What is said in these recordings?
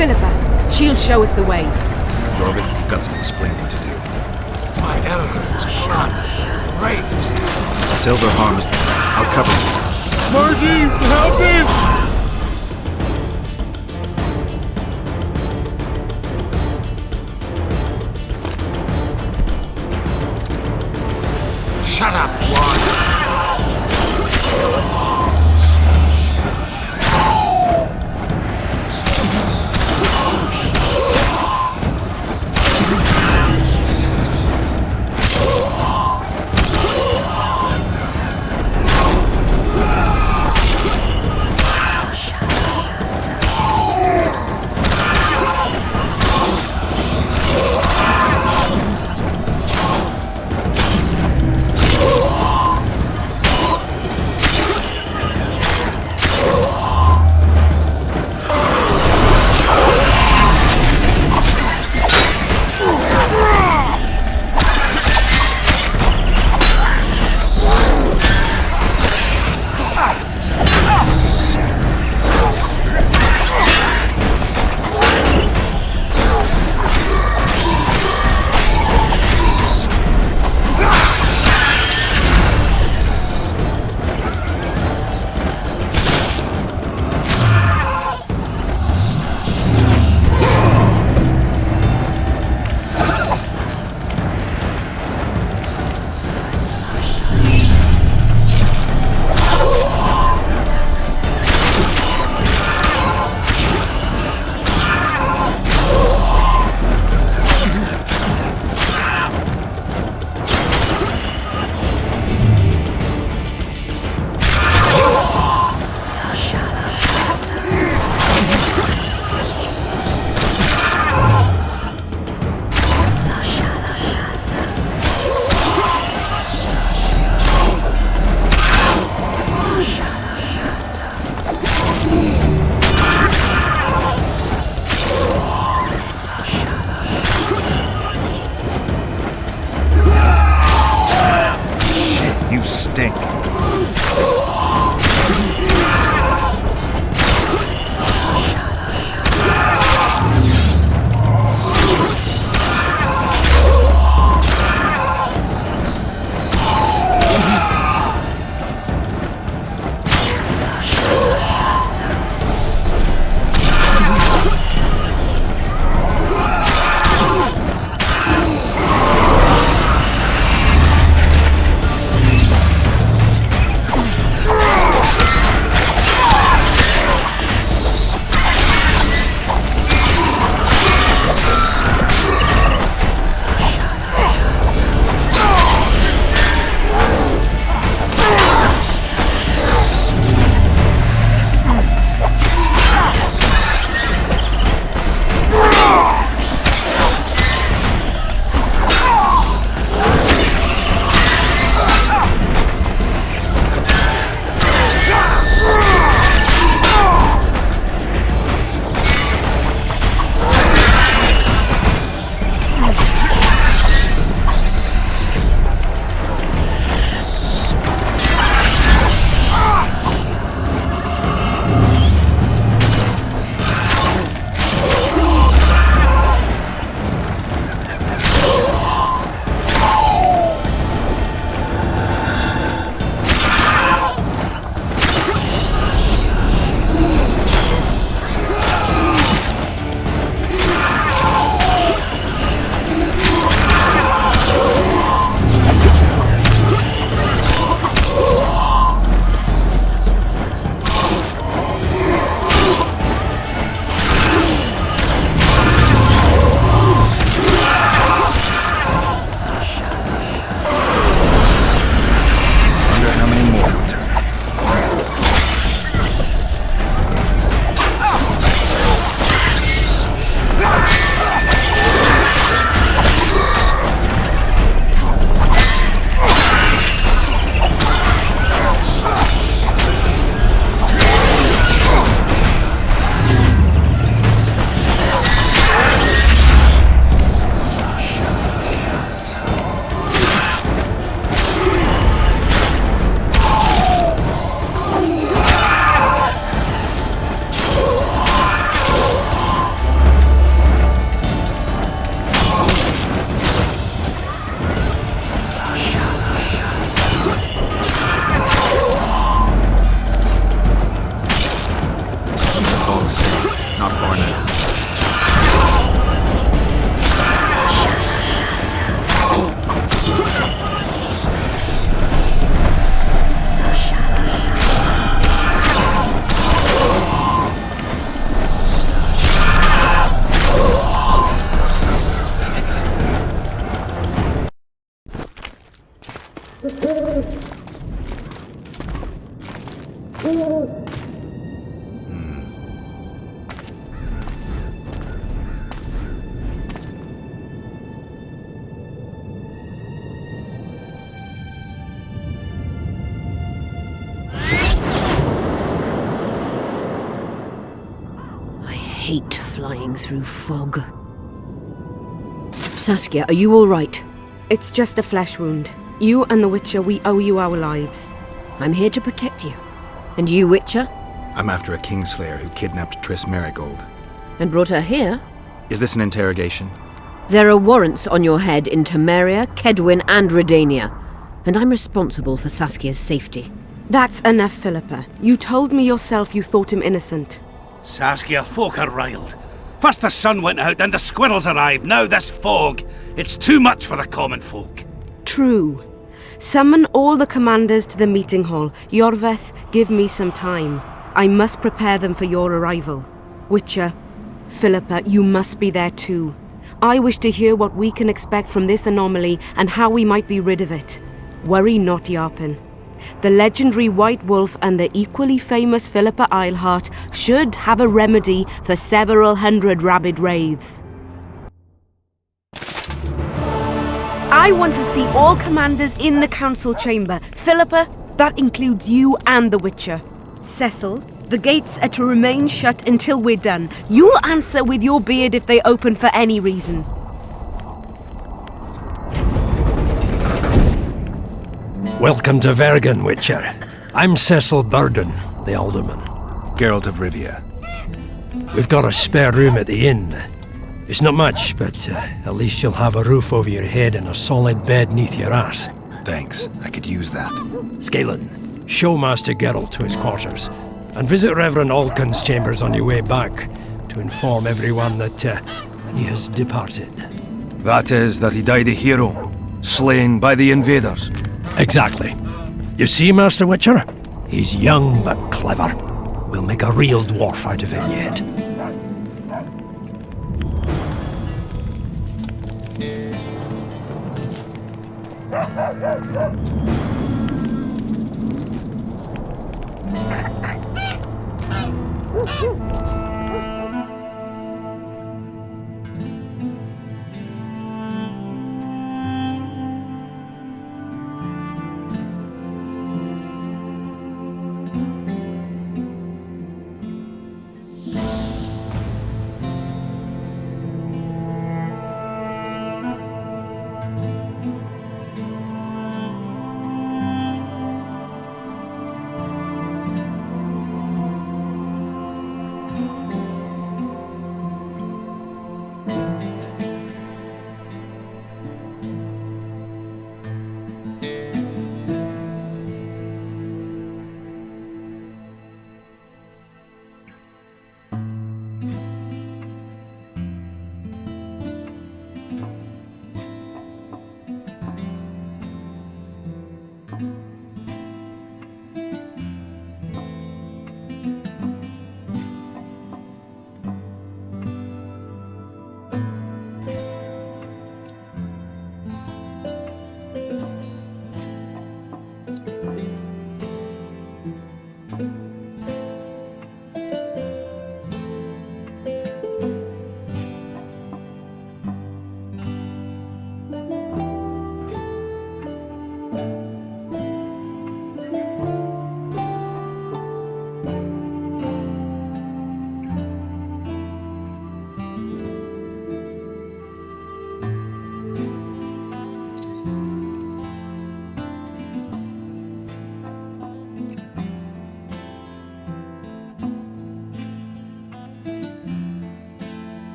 Philippa, she'll show us the way. Jorgen, you've got some explaining to do. My elements, blood, wraiths. Silver harms me. I'll cover you. Marty, help him! Shut up, one. Not far now. I hate flying through fog. Saskia, are you all right? It's just a flesh wound. You and the Witcher, we owe you our lives. I'm here to protect you. And you, Witcher? I'm after a Kingslayer who kidnapped Triss Marigold. And brought her here? Is this an interrogation? There are warrants on your head in Temeria, Kedwin, and Redania. And I'm responsible for Saskia's safety. That's enough, Philippa. You told me yourself you thought him innocent. Saskia, folk are riled. First the sun went out, then the squirrels arrived, now this fog. It's too much for the common folk. True. Summon all the commanders to the meeting hall. Yorveth, give me some time. I must prepare them for your arrival. Witcher, Philippa, you must be there too. I wish to hear what we can expect from this anomaly and how we might be rid of it. Worry not, Yarpen. The legendary White Wolf and the equally famous Philippa Eilhart should have a remedy for several hundred rabid wraiths. I want to see all commanders in the council chamber. Philippa, that includes you and the Witcher. Cecil, the gates are to remain shut until we're done. You'll answer with your beard if they open for any reason. Welcome to Vergen, Witcher. I'm Cecil Burden, the Alderman. Geralt of Rivia. We've got a spare room at the inn. It's not much, but at least you'll have a roof over your head and a solid bed neath your ass. Thanks, I could use that. Scalen, show Master Geralt to his quarters, and visit Reverend Alkin's chambers on your way back to inform everyone that he has departed. That is, that he died a hero, slain by the invaders. Exactly. You see, Master Witcher? He's young but clever. We'll make a real dwarf out of him yet.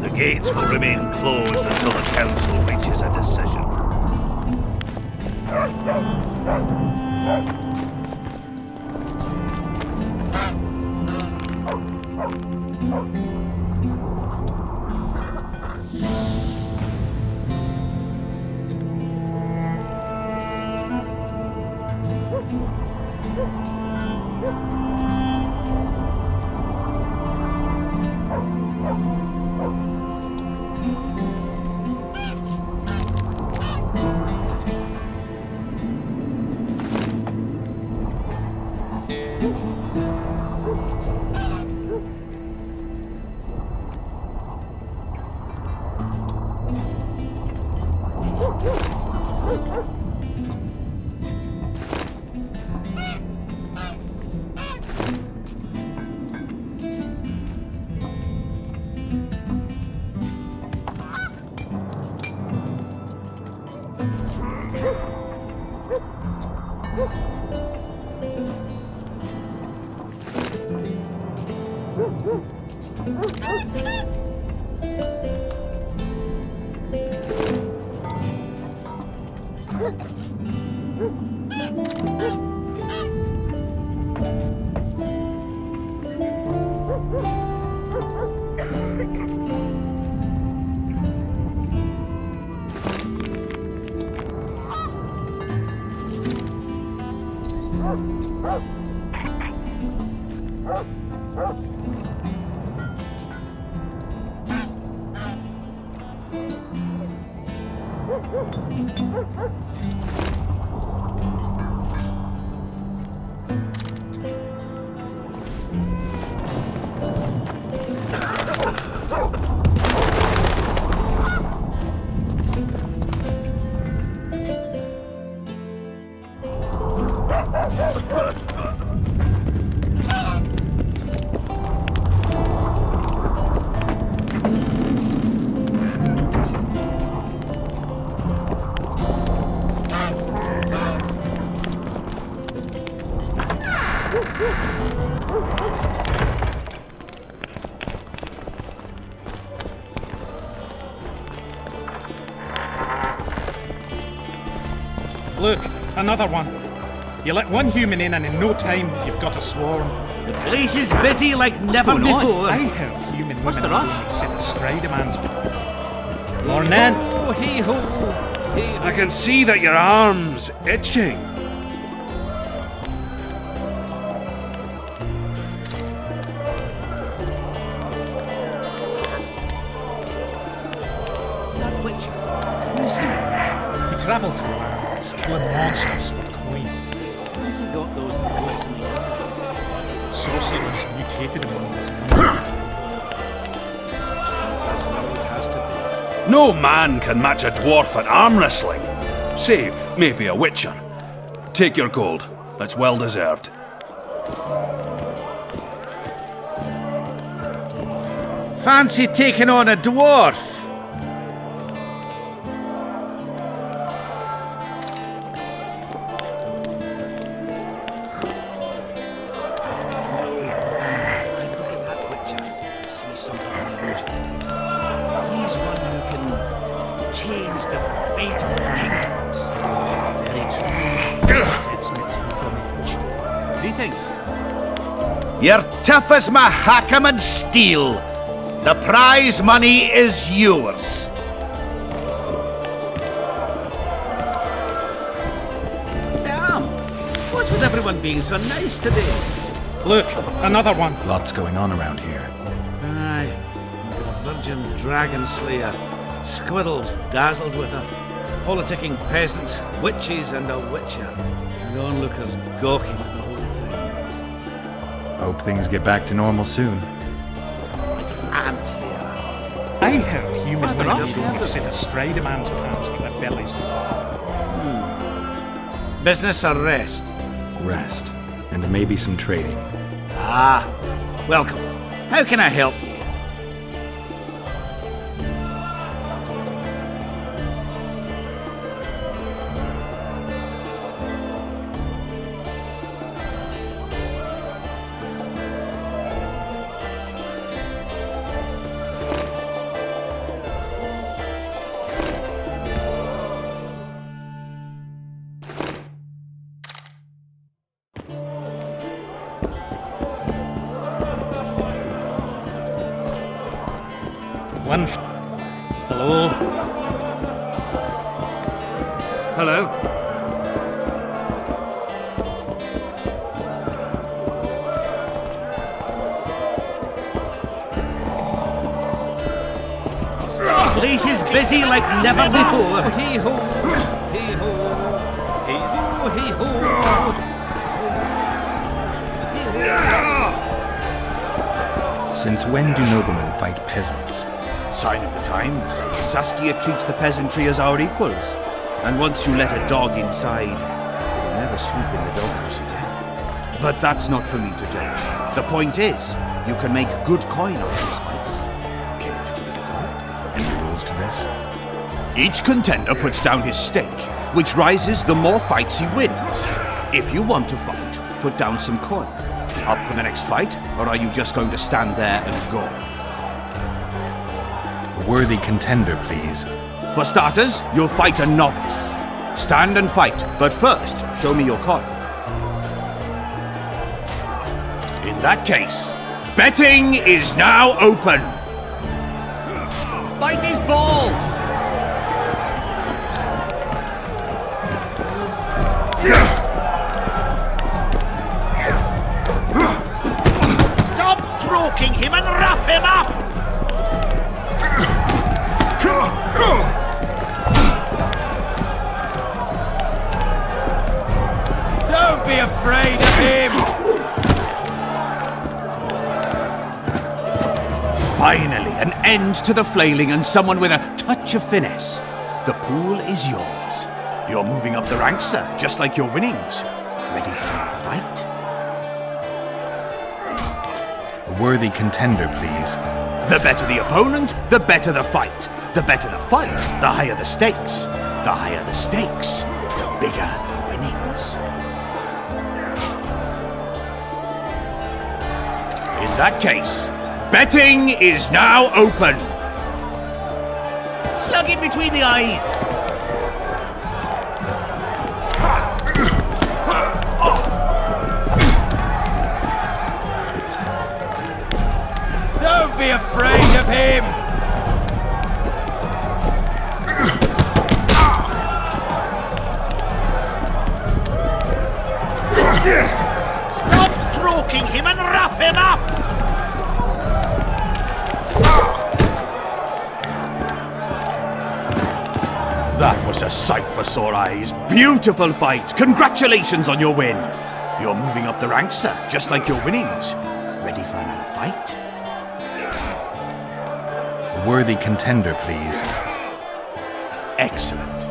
The gates will remain closed until the council reaches a decision. Look, another one. You let one human in and in no time you've got a swarm. The place is busy like never before. I heard human What's women the are rush? going to sit astride a man's... Morning. Oh, hey ho, hey ho. I can see that your arm's itching. That witcher. Who's he? He travels the lands, killing monsters for coin. Where's he got those glistening eyes? Sorcerers mutated among us. That's what it has to be. No man can match a dwarf at arm wrestling, save maybe a witcher. Take your gold. That's well deserved. Fancy taking on a dwarf? Look at that witcher. See something unusual. He's one who can change the fate of kingdoms. Very true. Sets me teeth on the edge. Greetings. You're tough as my hackham and steel. The prize money is yours. Damn! What's with everyone being so nice today? Look, another one. Lots going on around here. Aye. A virgin dragon slayer. Squirrels dazzled with her. Politicking peasants, witches, and a witcher. And onlookers gawking at the whole thing. Hope things get back to normal soon. Ants they are. I heard human What's the women rush? are going to sit astride a man's pants for their bellies to cover. Business or rest? Rest. And maybe some trading. Ah, welcome. How can I help you? Hello? Hello. Place is busy like never before. Hee-ho, hee-ho, hee-ho, hee-ho. Since when do noblemen fight peasants? Sign of the times. Saskia treats the peasantry as our equals. And once you let a dog inside, it will never sleep in the doghouse again. But that's not for me to judge. The point is, you can make good coin out of these fights. Care to give it a go? Any rules to this? Each contender puts down his stake, which rises the more fights he wins. If you want to fight, put down some coin. Up for the next fight, or are you just going to stand there and go? A worthy contender, please. For starters, you'll fight a novice. Stand and fight, but first, show me your coin. In that case, betting is now open. Fight his balls! Stop stroking him and rough him up! Don't be afraid of him! Finally, an end to the flailing and someone with a touch of finesse. The pool is yours. You're moving up the ranks, sir, just like your winnings. Ready for a fight? A worthy contender, please. The better the opponent, the better the fight. The better the fight, the higher the stakes. The higher the stakes, the bigger the winnings. In that case, betting is now open. Slug him between the eyes! Don't be afraid of him! Stop stroking him and rough him up! That was a sight for sore eyes. Beautiful fight. Congratulations on your win. You're moving up the ranks, sir, just like your winnings. Ready for another fight? A worthy contender, please. Excellent.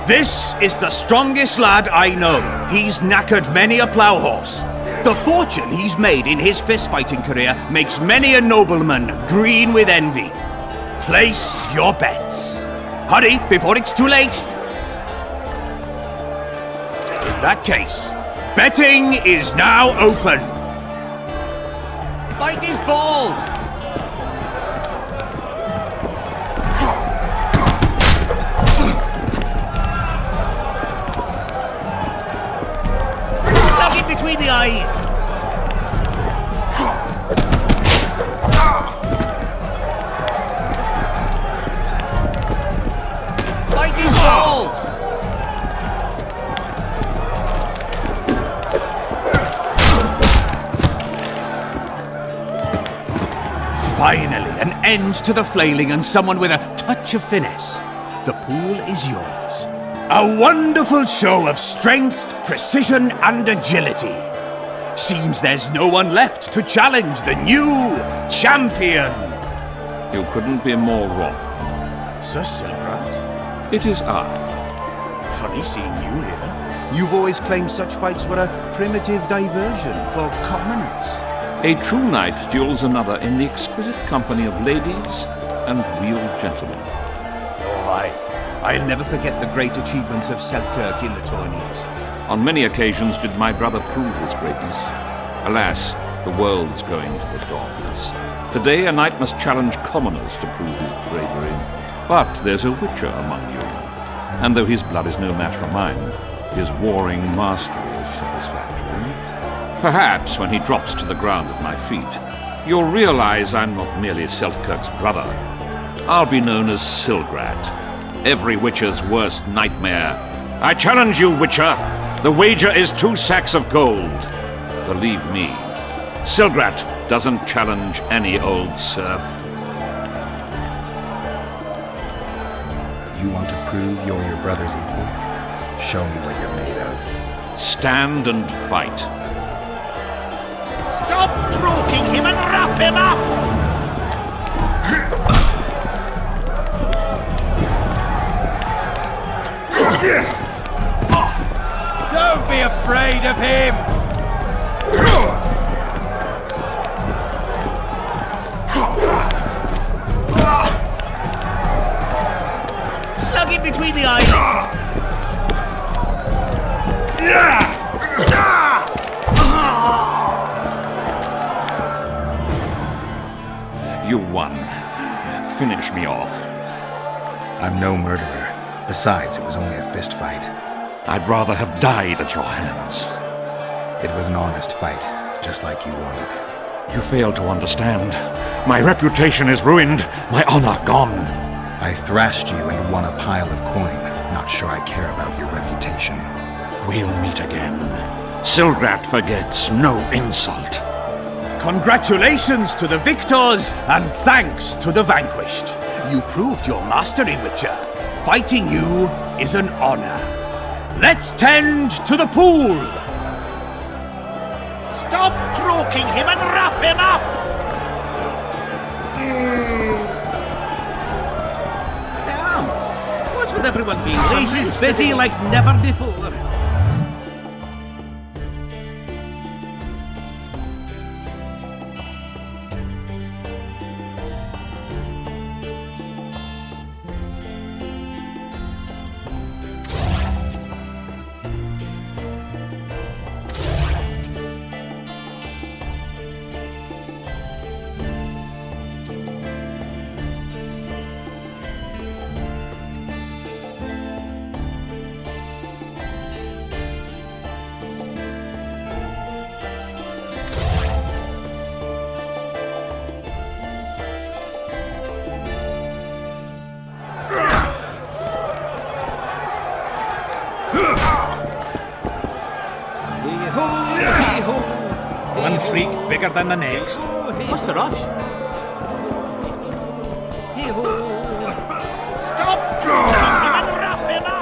This is the strongest lad I know. He's knackered many a plough horse. The fortune he's made in his fist-fighting career makes many a nobleman green with envy. Place your bets. Hurry, before it's too late. In that case, betting is now open. Fight his balls! Slug him between the eyes! Fight his balls! Finally, an end to the flailing and someone with a touch of finesse. The pool is yours. A wonderful show of strength, precision, and agility. Seems there's no one left to challenge the new champion. You couldn't be more wrong. Sir Silverhat? It is I. Funny seeing you here. You've always claimed such fights were a primitive diversion for commoners. A true knight duels another in the exquisite company of ladies and real gentlemen. Oh, I'll never forget the great achievements of Selkirk in the tourneys. On many occasions did my brother prove his greatness. Alas, the world's going to the dogs. Today a knight must challenge commoners to prove his bravery. But there's a witcher among you, and though his blood is no match for mine, his warring mastery is satisfactory. Perhaps when he drops to the ground at my feet, you'll realize I'm not merely Selkirk's brother. I'll be known as Silgrat, every witcher's worst nightmare. I challenge you, witcher. The wager is 2 sacks of gold. Believe me, Silgrat doesn't challenge any old serf. You want to prove you're your brother's equal? Show me what you're made of. Stand and fight. Stop stroking him and wrap him up! Don't be afraid of him! Slug him between the eyes! You won. Finish me off. I'm no murderer. Besides, it was only a fist fight. I'd rather have died at your hands. It was an honest fight, just like you wanted. You fail to understand. My reputation is ruined, my honor gone. I thrashed you and won a pile of coin. Not sure I care about your reputation. We'll meet again. Silgrat forgets no insult. Congratulations to the victors, and thanks to the vanquished. You proved your mastery, Witcher. Fighting you is an honor. Let's tend to the pool! Stop stroking him and wrap him up! Damn! What's with everyone being so busy like never before? One freak bigger than the next. What's the rush? Stop stroking him and wrap him up!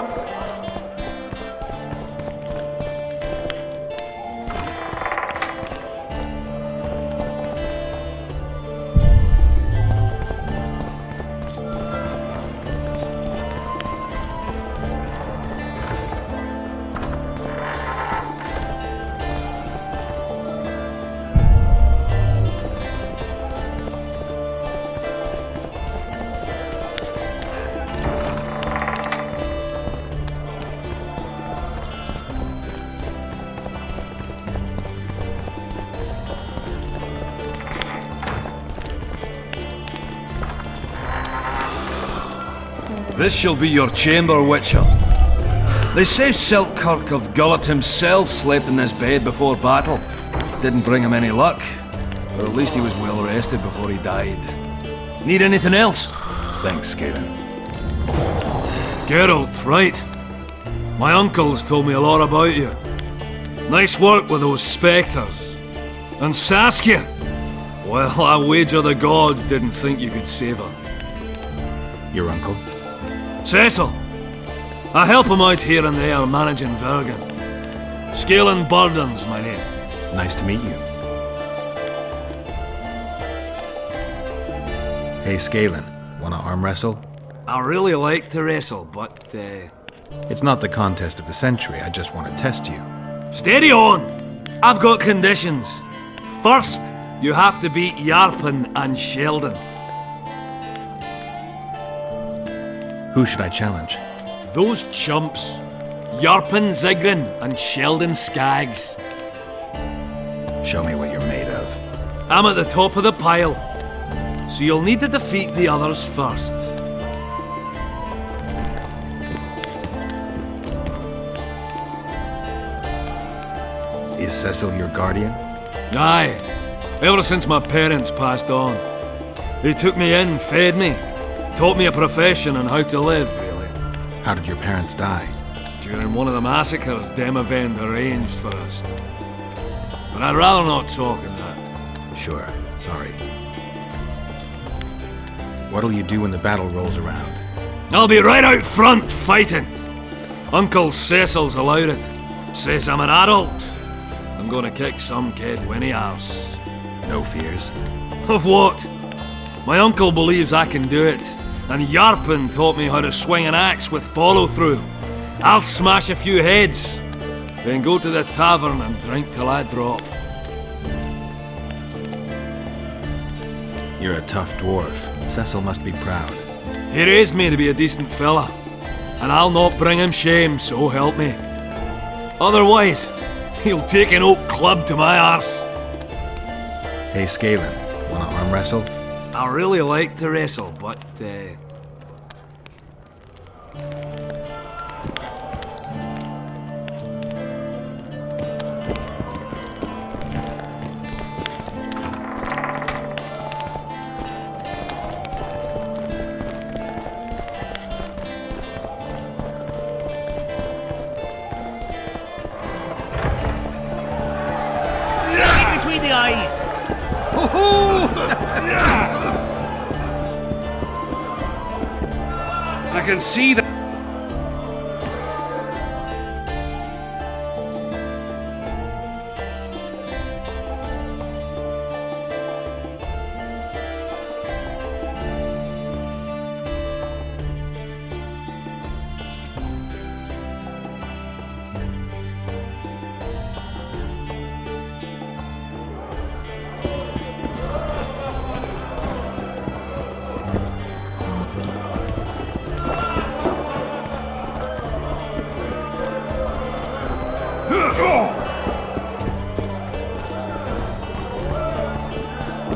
This shall be your chamber, Witcher. They say Selkirk of Gullet himself slept in this bed before battle. Didn't bring him any luck, but at least he was well rested before he died. Need anything else? Thanks, Galen. Geralt, right. My uncles told me a lot about you. Nice work with those spectres. And Saskia! Well, I wager the gods didn't think you could save her. Your uncle? Cecil! I help him out here and there managing Vergen. Scaling Burden's my name. Nice to meet you. Hey, Scalen, wanna arm wrestle? I really like to wrestle, but It's not the contest of the century, I just want to test you. steady on! I've got conditions. First, You have to beat Yarpen and Sheldon. Who should I challenge? Those chumps. Yarpen Zigrin and Sheldon Skaggs. Show me what you're made of. I'm at the top of the pile, so you'll need to defeat the others first. Is Cecil your guardian? Aye, ever since my parents passed on. They took me in, fed me, taught me a profession and how to live, really. How did your parents die? During one of the massacres Demavend arranged for us. But I'd rather not talk of that. Sure, sorry. What'll you do when the battle rolls around? I'll be right out front fighting. Uncle Cecil's allowed it. Says I'm an adult. I'm gonna kick some kid when he asks. No fears? Of what? My uncle believes I can do it, and Yarpen taught me how to swing an axe with follow-through. I'll smash a few heads, then go to the tavern and drink till I drop. You're a tough dwarf. Cecil must be proud. He raised me to be a decent fella, and I'll not bring him shame, so help me. Otherwise, he'll take an oak club to my arse. Hey, Scalen, wanna arm wrestle? I really like to wrestle, but, Straight between the eyes! I can see that.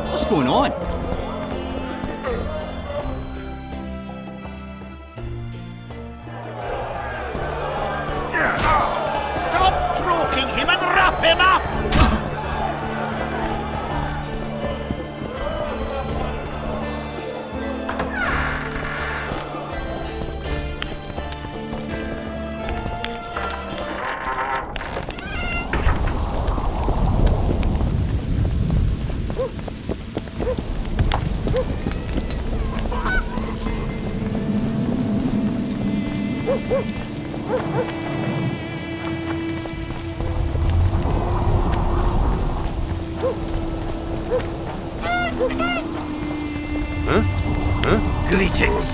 What's going on? Stop stroking him and wrap him up! Greetings.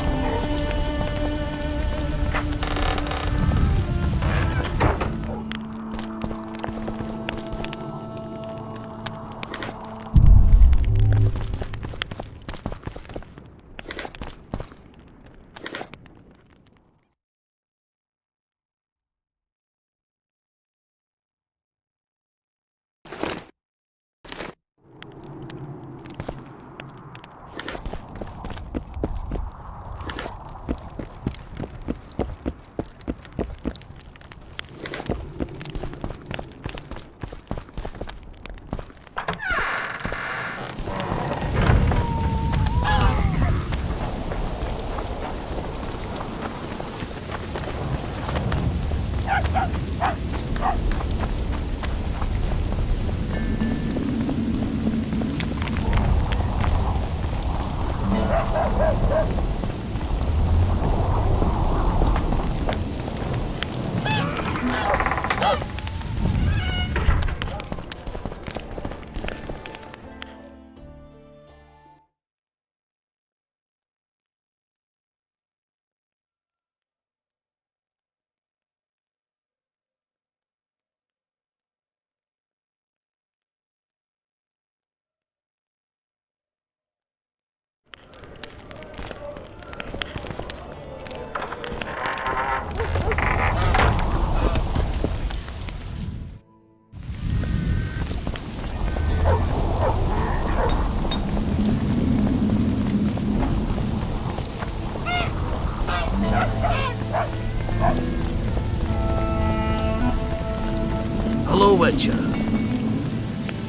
Witcher.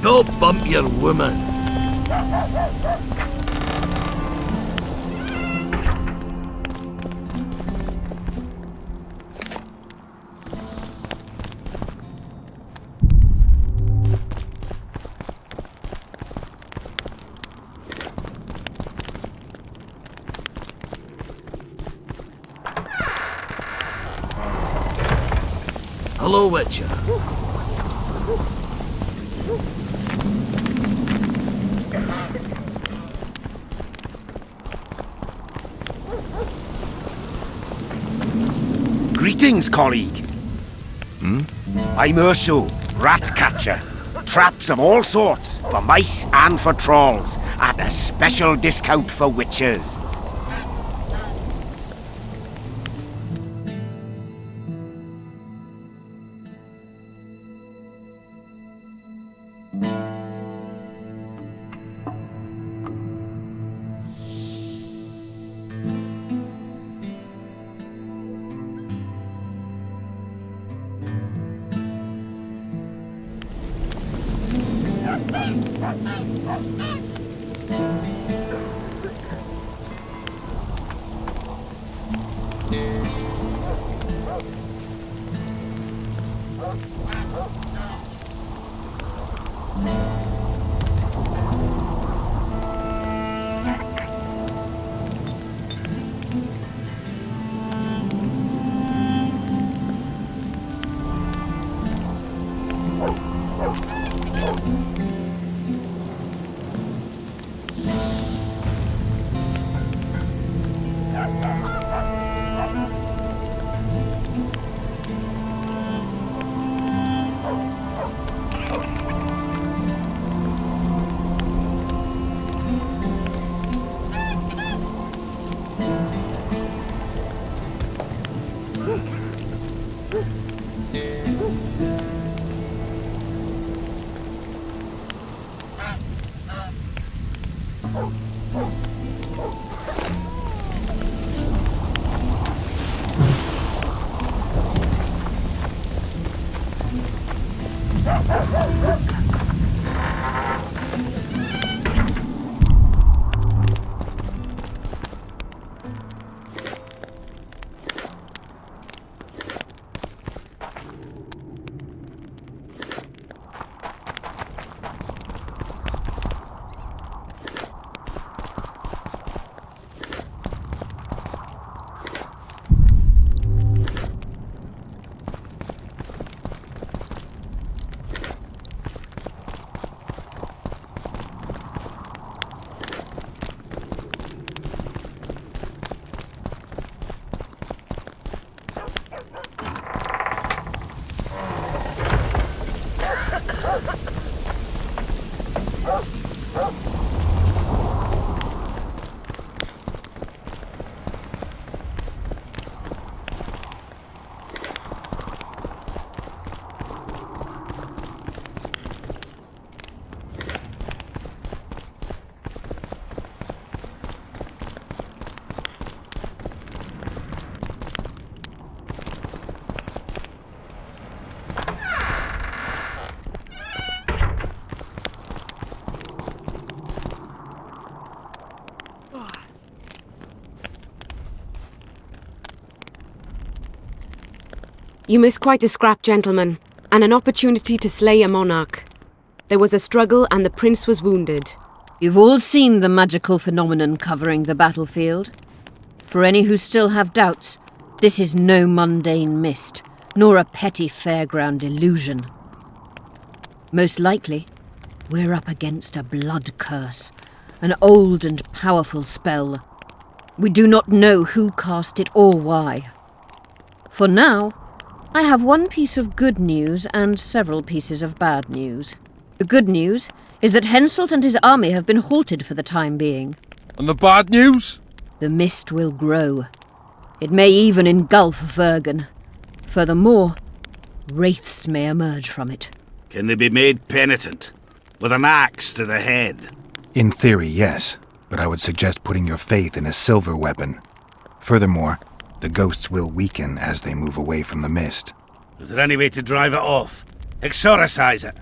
Don't bump your woman. Hello, Witcher. Greetings, colleague. I'm Urso, rat catcher. Traps of all sorts, for mice and for trolls, at a special discount for witchers. You missed quite a scrap, gentlemen, and an opportunity to slay a monarch. There was a struggle and the prince was wounded. You've all seen the magical phenomenon covering the battlefield. For any who still have doubts, this is no mundane mist, nor a petty fairground illusion. Most likely, we're up against a blood curse, an old and powerful spell. We do not know who cast it or why. For now, I have one piece of good news and several pieces of bad news. The good news is that Henselt and his army have been halted for the time being. And the bad news? The mist will grow. It may even engulf Vergen. Furthermore, wraiths may emerge from it. Can they be made penitent? With an axe to the head? In theory, yes, but I would suggest putting your faith in a silver weapon. Furthermore, the ghosts will weaken as they move away from the mist. Is there any way to drive it off? Exorcise it.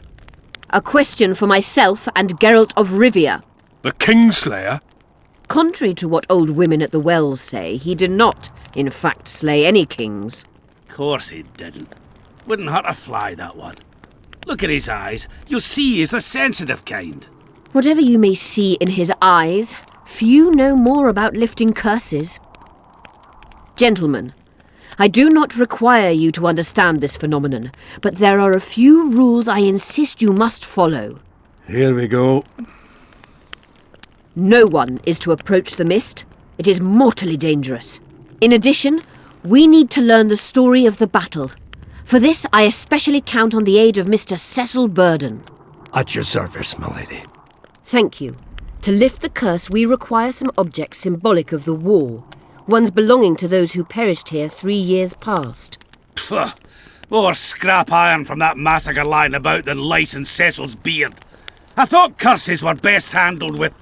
A question for myself and Geralt of Rivia. The Kingslayer? Contrary to what old women at the wells say, he did not, in fact, slay any kings. Course he didn't. Wouldn't hurt a fly, that one. Look at his eyes. You'll see he's the sensitive kind. Whatever you may see in his eyes, few know more about lifting curses. Gentlemen, I do not require you to understand this phenomenon, but there are a few rules I insist you must follow. Here we go. No one is to approach the mist. It is mortally dangerous. In addition, we need to learn the story of the battle. For this, I especially count on the aid of Mr. Cecil Burden. At your service, my lady. Thank you. To lift the curse, we require some objects symbolic of the war. Ones belonging to those who perished here 3 years past. Pfft. More scrap iron from that massacre lying about than lice in Cecil's beard. I thought curses were best handled with...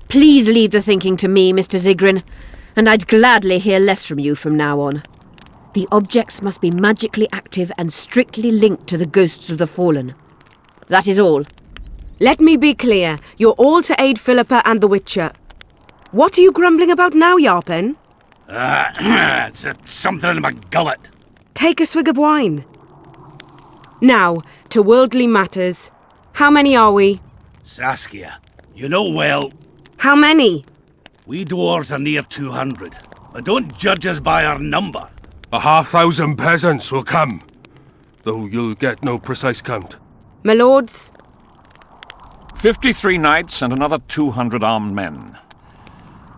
Please leave the thinking to me, Mr. Zigrin, and I'd gladly hear less from you from now on. The objects must be magically active and strictly linked to the ghosts of the fallen. That is all. Let me be clear. You're all to aid Philippa and the Witcher. What are you grumbling about now, Yarpen? It's something in my gullet. Take a swig of wine. Now, to worldly matters. How many are we? Saskia, you know well, How many? we dwarves are near 200. But don't judge us by our number. 1,500 peasants will come, though you'll get no precise count. My lords? 53 knights and another 200 armed men.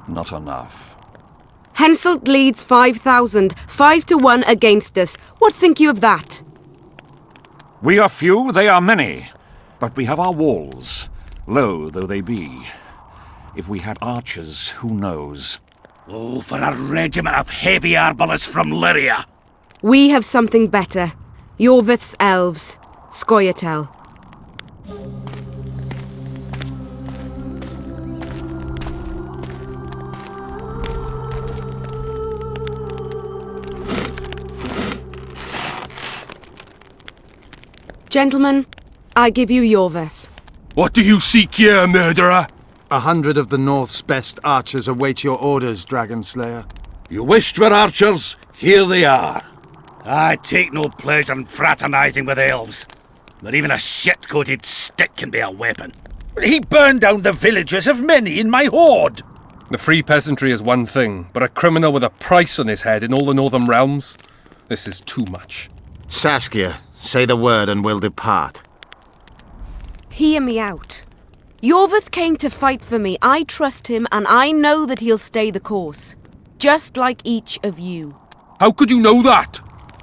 Not enough. Henselt leads 5,000, 5 to 1 against us. What think you of that? We are few, they are many. But we have our walls, low though they be. If we had archers, who knows? Oh, for a regiment of heavy arbalists from Lyria. We have something better. Yorvith's elves. Scoia'tael. Gentlemen, I give you Yorvith. What do you seek here, murderer? 100 of the North's best archers await your orders, Dragon Slayer. You wished for archers? Here they are. I take no pleasure in fraternising with elves. But even a shit-coated stick can be a weapon. He burned down the villages of many in my horde. The free peasantry is one thing, but a criminal with a price on his head in all the northern realms? This is too much. Saskia, say the word and we'll depart. Hear me out. Yorvith came to fight for me. I trust him, and I know that he'll stay the course. Just like each of you. How could you know that?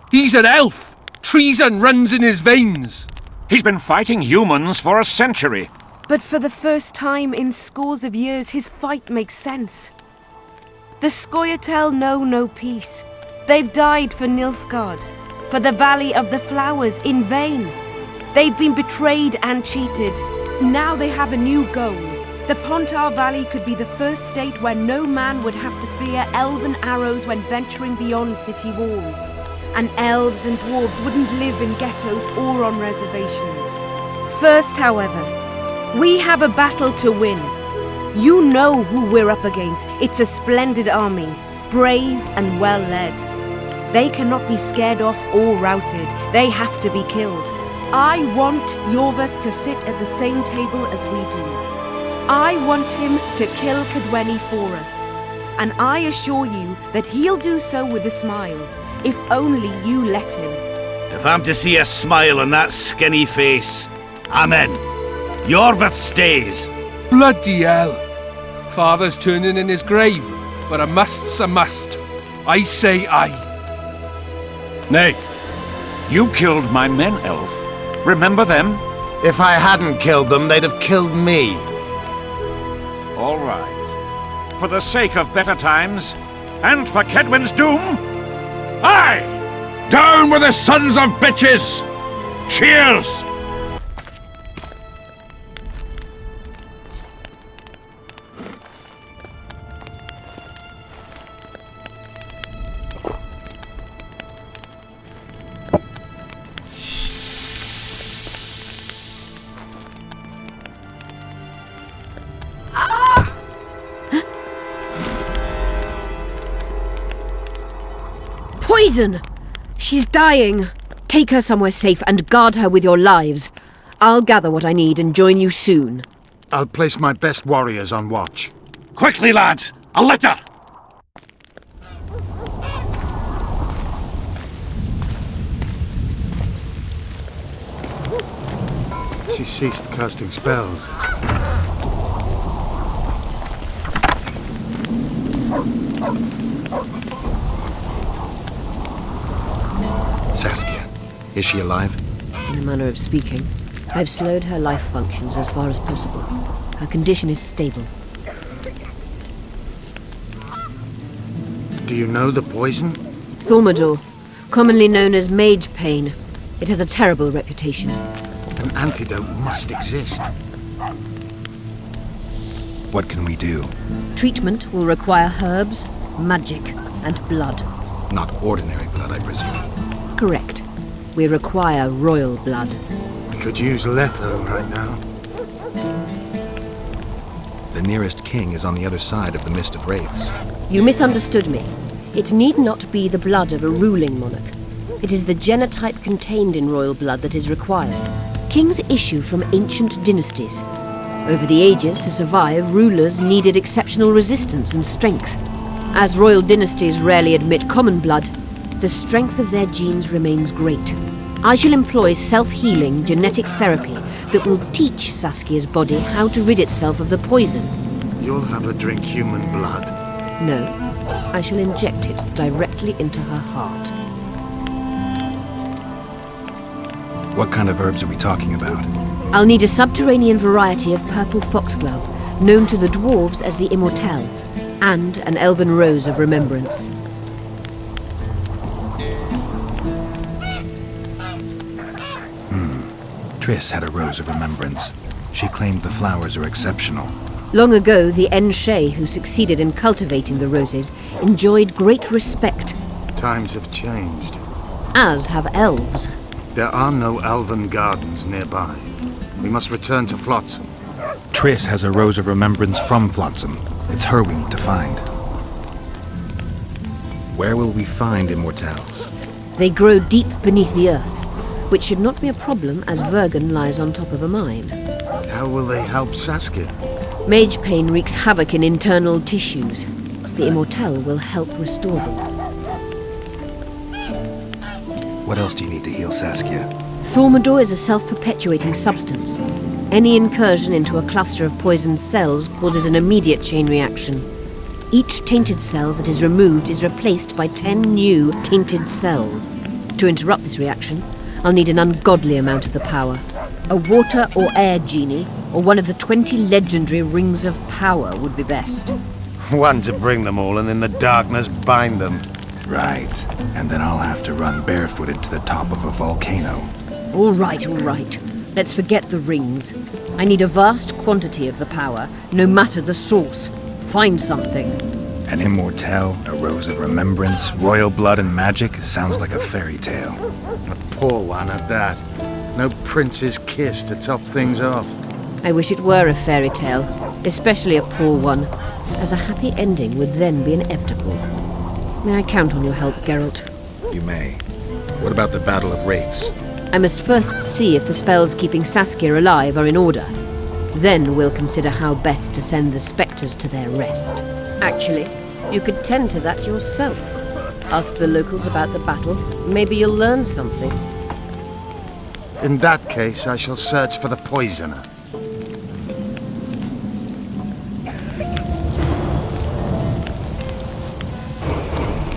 He's an elf! Treason runs in his veins! He's been fighting humans for a century. But for the first time in scores of years, his fight makes sense. The Scoia'tael know no peace. They've died for Nilfgaard, for the Valley of the Flowers, in vain. They've been betrayed and cheated. Now they have a new goal. The Pontar Valley could be the first state where no man would have to fear elven arrows when venturing beyond city walls. And elves and dwarves wouldn't live in ghettos or on reservations. First, however, we have a battle to win. You know who we're up against. It's a splendid army, brave and well led. They cannot be scared off or routed. They have to be killed. I want Yorvith to sit at the same table as we do. I want him to kill Cadweni for us. And I assure you that he'll do so with a smile, if only you let him. If I'm to see a smile on that skinny face, I'm in. Yorvith stays. Bloody hell! Father's turning in his grave, but a must's a must. I say aye. Nay, you killed my men, elf. Remember them? If I hadn't killed them, they'd have killed me. All right. For the sake of better times, and for Kedwin's doom, aye! Down with the sons of bitches! Cheers! poison! She's dying. Take her somewhere safe and guard her with your lives. I'll gather what I need and join you soon. I'll place my best warriors on watch. Quickly, lads! A litter! She ceased casting spells. Saskia, is she alive? In a manner of speaking, I've slowed her life functions as far as possible. Her condition is stable. Do you know the poison? Thaumadour, commonly known as mage pain. It has a terrible reputation. An antidote must exist. What can we do? Treatment will require herbs, magic, and blood. Not ordinary blood, I presume. Correct. We require royal blood. We could use Letho right now. The nearest king is on the other side of the Mist of Wraiths. You misunderstood me. It need not be the blood of a ruling monarch. It is the genotype contained in royal blood that is required. Kings issue from ancient dynasties. Over the ages, to survive, rulers needed exceptional resistance and strength. As royal dynasties rarely admit common blood, the strength of their genes remains great. I shall employ self-healing genetic therapy that will teach Saskia's body how to rid itself of the poison. You'll have her drink human blood. No, I shall inject it directly into her heart. What kind of herbs are we talking about? I'll need a subterranean variety of purple foxglove, known to the dwarves as the immortelle, and an elven rose of remembrance. Triss had a rose of remembrance. She claimed the flowers are exceptional. Long ago, the Enshe, who succeeded in cultivating the roses, enjoyed great respect. Times have changed. As have elves. There are no elven gardens nearby. We must return to Flotsam. Triss has a rose of remembrance from Flotsam. It's her we need to find. Where will we find immortelles? They grow deep beneath the earth, which should not be a problem as Vergen lies on top of a mine. How will they help Saskia? Mage pain wreaks havoc in internal tissues. The immortelle will help restore them. What else do you need to heal Saskia? Thaumadour is a self-perpetuating substance. Any incursion into a cluster of poisoned cells causes an immediate chain reaction. Each tainted cell that is removed is replaced by 10 new tainted cells. To interrupt this reaction, I'll need an ungodly amount of the power. A water or air genie, or one of the 20 legendary rings of power would be best. One to bring them all and in the darkness bind them. Right. And then I'll have to run barefooted to the top of a volcano. All right. Let's forget the rings. I need a vast quantity of the power, no matter the source. Find something. An immortelle, a rose of remembrance, royal blood and magic sounds like a fairy tale. A poor one at that. No prince's kiss to top things off. I wish it were a fairy tale, especially a poor one, as a happy ending would then be inevitable. May I count on your help, Geralt? You may. What about the Battle of Wraiths? I must first see if the spells keeping Saskia alive are in order. Then we'll consider how best to send the spectres to their rest. Actually, you could tend to that yourself. Ask the locals about the battle. Maybe you'll learn something. In that case, I shall search for the poisoner.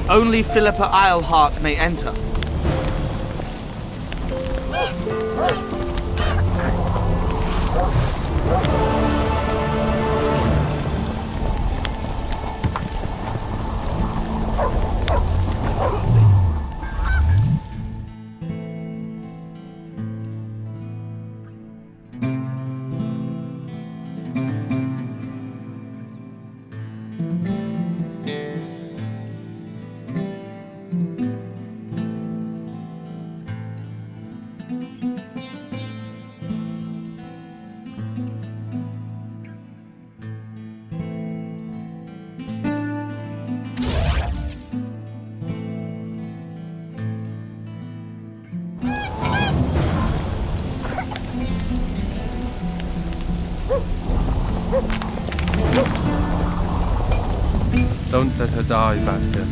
Only Philippa Eilhart may enter. Don't let her die, Bastard.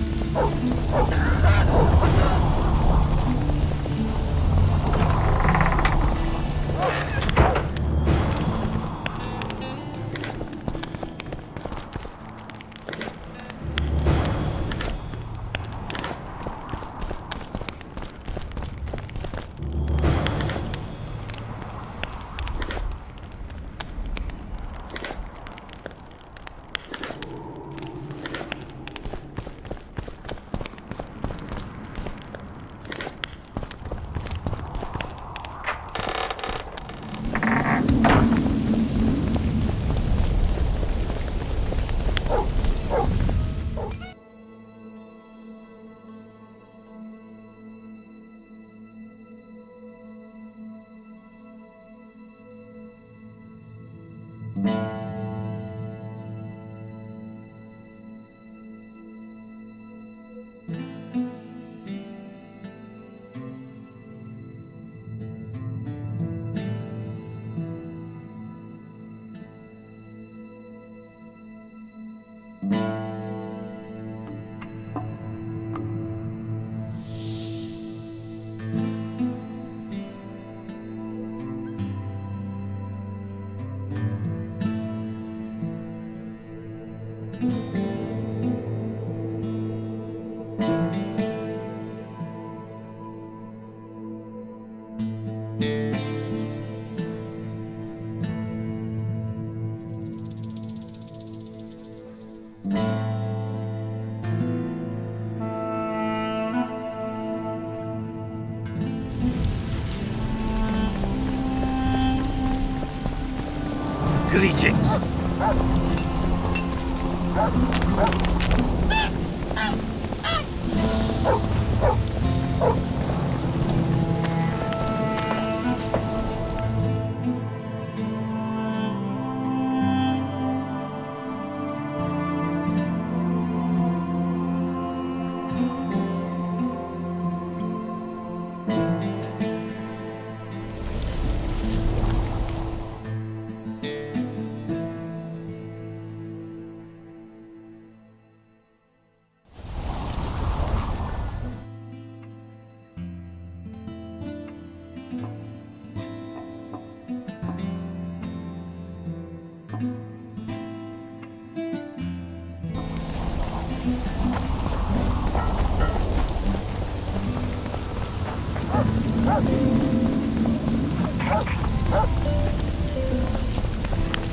Greetings.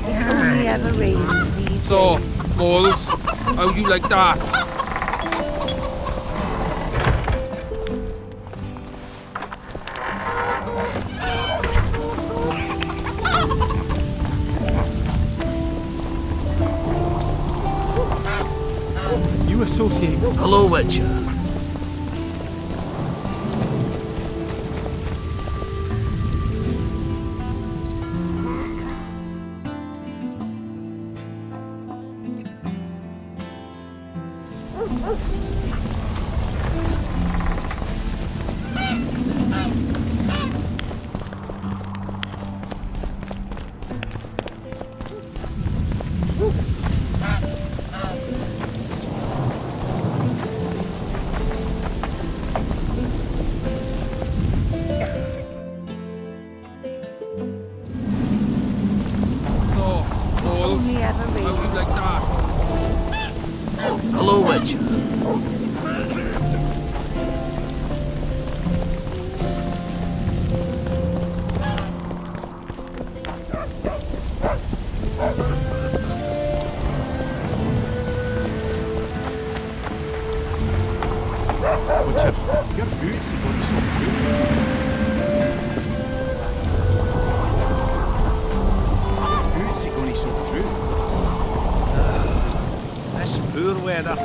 It only ever rains these So, days. Moles, how you like that? You associate. Hello, Witcher. So, Moles, Only ever how rains. you like that? Hello, Witcher. Witcher, your boots are going so through. Boots are going so through. This poor weather.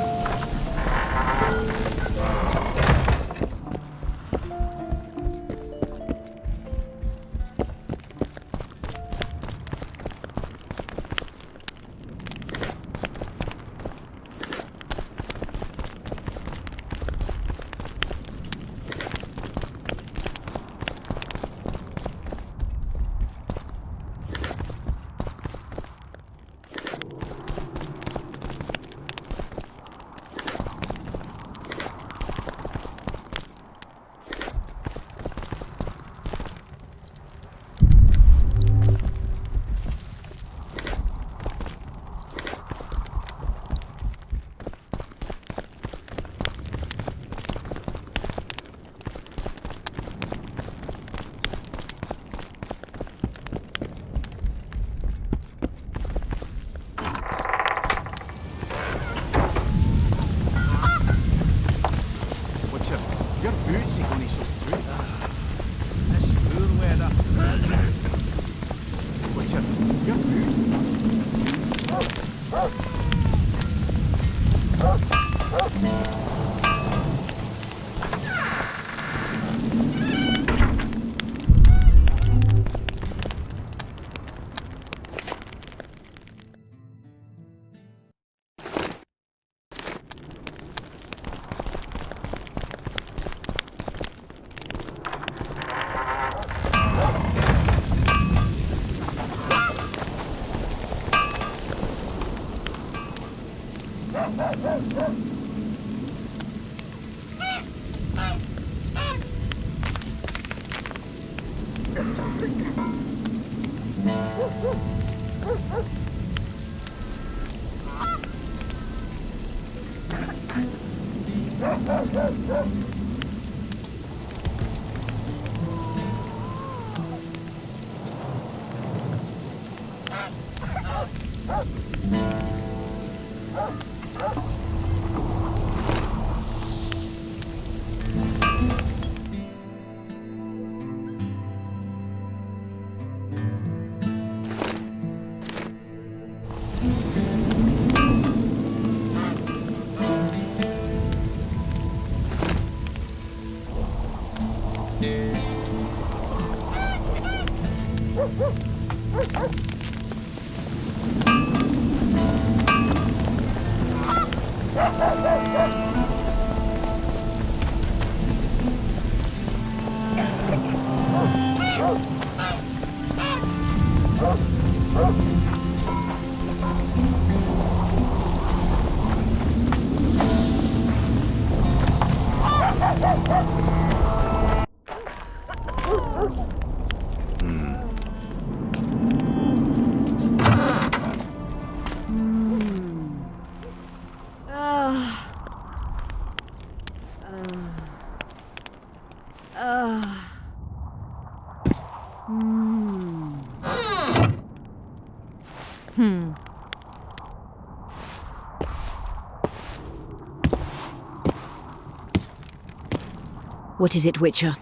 What is it, Witcher?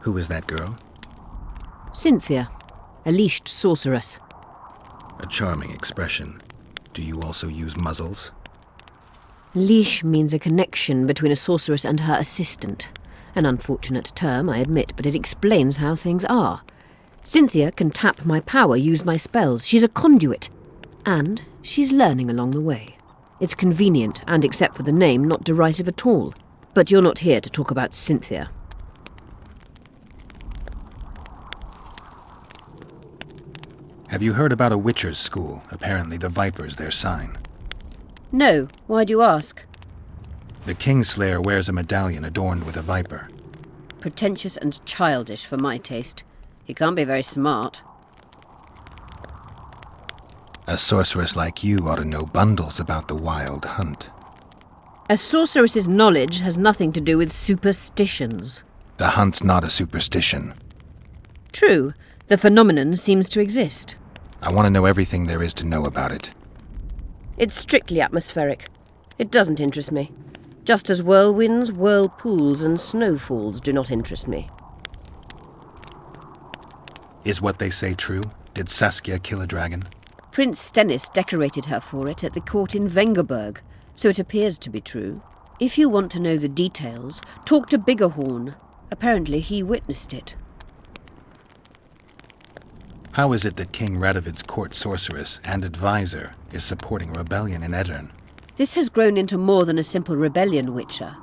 Who is that girl? Cynthia, a leashed sorceress. A charming expression. Do you also use muzzles? Leash means a connection between a sorceress and her assistant. An unfortunate term, I admit, but it explains how things are. Cynthia can tap my power, use my spells. She's a conduit. And she's learning along the way. It's convenient, and except for the name, not derisive at all. But you're not here to talk about Cynthia. Have you heard about a Witcher's school? Apparently the Viper's their sign. No. Why do you ask? The Kingslayer wears a medallion adorned with a viper. Pretentious and childish for my taste. He can't be very smart. A sorceress like you ought to know bundles about the wild hunt. A sorceress's knowledge has nothing to do with superstitions. The hunt's not a superstition. True. The phenomenon seems to exist. I want to know everything there is to know about it. It's strictly atmospheric. It doesn't interest me. Just as whirlwinds, whirlpools, and snowfalls do not interest me. Is what they say true? Did Saskia kill a dragon? Prince Stennis decorated her for it at the court in Vengerberg, so it appears to be true. If you want to know the details, talk to Biggerhorn. Apparently he witnessed it. How is it that King Radovid's court sorceress and advisor is supporting a rebellion in Edirn? This has grown into more than a simple rebellion, Witcher.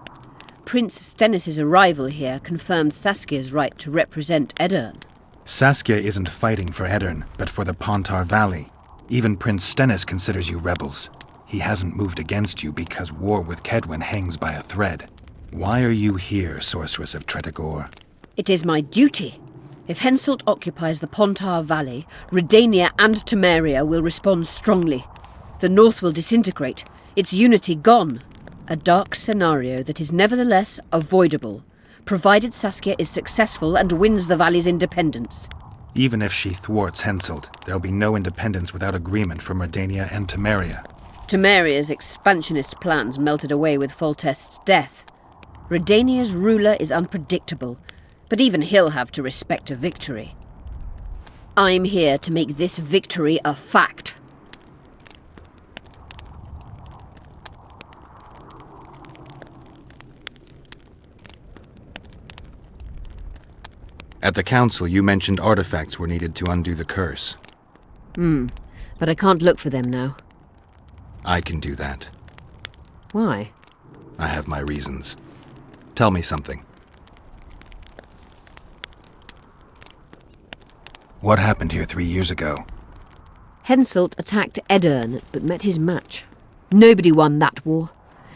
Prince Stennis' arrival here confirmed Saskia's right to represent Edirn. Saskia isn't fighting for Edirn, but for the Pontar Valley. Even Prince Stennis considers you rebels. He hasn't moved against you because war with Kedwen hangs by a thread. Why are you here, Sorceress of Tretogor? It is my duty. If Henselt occupies the Pontar Valley, Redania and Temeria will respond strongly. The North will disintegrate, its unity gone. A dark scenario that is nevertheless avoidable, provided Saskia is successful and wins the Valley's independence. Even if she thwarts Henselt, there'll be no independence without agreement from Redania and Temeria. Temeria's expansionist plans melted away with Foltest's death. Redania's ruler is unpredictable, but even he'll have to respect a victory. I'm here to make this victory a fact. At the council, you mentioned artifacts were needed to undo the curse. But I can't look for them now. I can do that. Why? I have my reasons. Tell me something. What happened here 3 years ago? Henselt attacked Edirn, but met his match. Nobody won that war.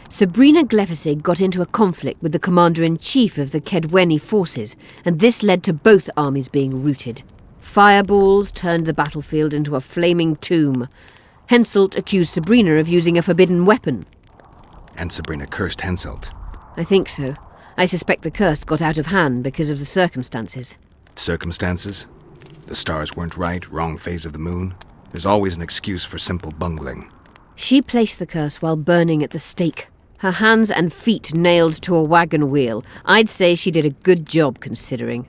Sabrina Glefisig got into a conflict with the commander-in-chief of the Kedweni forces, and this led to both armies being routed. Fireballs turned the battlefield into a flaming tomb. Henselt accused Sabrina of using a forbidden weapon. And Sabrina cursed Henselt. I think so. I suspect the curse got out of hand because of the circumstances. Circumstances? The stars weren't right, wrong phase of the moon. There's always an excuse for simple bungling. She placed the curse while burning at the stake. Her hands and feet nailed to a wagon wheel. I'd say she did a good job, considering.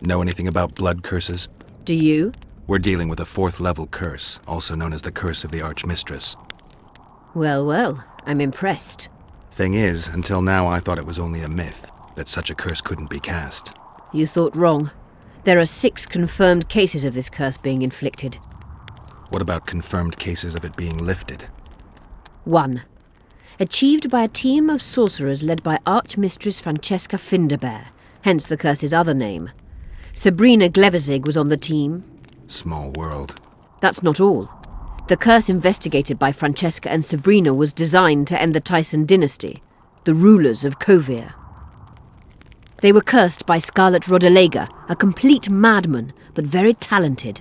Know anything about blood curses? Do you? We're dealing with a 4th level curse, also known as the Curse of the Archmistress. Well, I'm impressed. Thing is, until now I thought it was only a myth, that such a curse couldn't be cast. You thought wrong. There are 6 confirmed cases of this curse being inflicted. What about confirmed cases of it being lifted? 1. Achieved by a team of sorcerers led by Archmistress Francesca Finderbear, hence the curse's other name. Sabrina Glefisig was on the team. Small world. That's not all. The curse investigated by Francesca and Sabrina was designed to end the Tyson dynasty, the rulers of Kovir. They were cursed by Scarlet Rodalega, a complete madman, but very talented.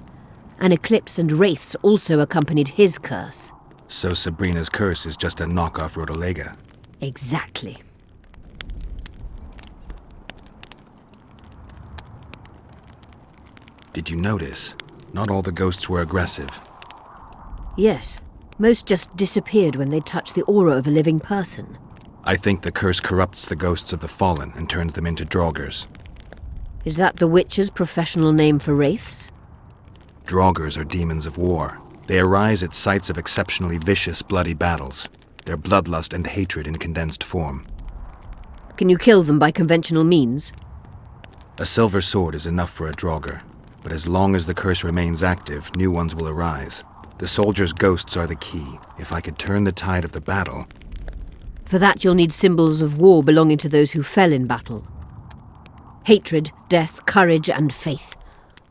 An eclipse and wraiths also accompanied his curse. So Sabrina's curse is just a knockoff Rodalega? Exactly. Did you notice? Not all the ghosts were aggressive. Yes. Most just disappeared when they touched the aura of a living person. I think the curse corrupts the ghosts of the fallen and turns them into draugrs. Is that the Witcher's professional name for wraiths? Draugrs are demons of war. They arise at sites of exceptionally vicious, bloody battles. Their bloodlust and hatred in condensed form. Can you kill them by conventional means? A silver sword is enough for a draugr, but as long as the curse remains active, new ones will arise. The soldiers' ghosts are the key. If I could turn the tide of the battle... For that you'll need symbols of war belonging to those who fell in battle. Hatred, death, courage, and faith.